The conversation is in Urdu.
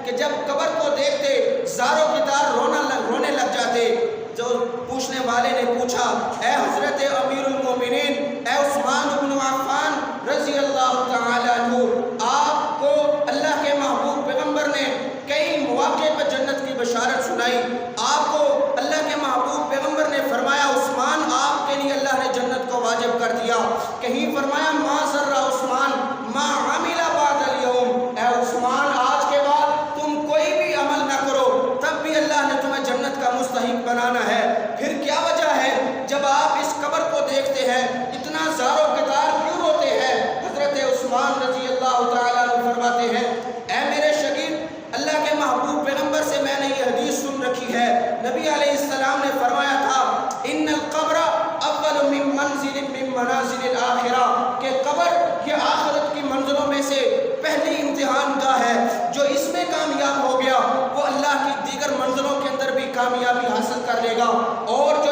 کہ جب قبر کو دیکھتے زاروں کی دار رونے لگ جاتے. جو پوچھنے والے نے پوچھا اے حضرت امیر المومنین اے عثمان بن عفان رضی اللہ تعالی عنہ، آپ کو اللہ کے محبوب پیغمبر نے کئی مواقع پر جنت کی بشارت سنائی. آپ کو اللہ کے محبوب پیغمبر نے فرمایا عثمان آپ کے لیے اللہ نے جنت کو واجب کر دیا. کہیں فرمایا ما ضر عثمان ما عمل بعد اليوم، اے عثمان آج کے بعد تم کوئی بھی عمل نہ کرو تب بھی اللہ نے تمہیں جنت کا مستحق بنانا ہے. پھر کیا وجہ ہے جب آپ اس قبر کو دیکھتے ہیں اتنا زار و گدار کیوں ہوتے ہیں؟ حضرت عثمان رضی اللہ تعالیٰ عنہ فرماتے ہیں اے میرے شگید، اللہ کے محبوب پیغمبر سے میں نے یہ حدیث سن رکھی ہے. نبی علیہ السلام نے فرمایا تھا ان القبر اول من منزل من منازل الاخرہ، کہ قبر یہ آخرت کی منزلوں میں سے پہلی امتحان گاہ ہے. جو اس میں کامیاب ہو گیا وہ اللہ کی دیگر منزلوں کے اندر بھی کامیابی حاصل کر لے گا، اور جو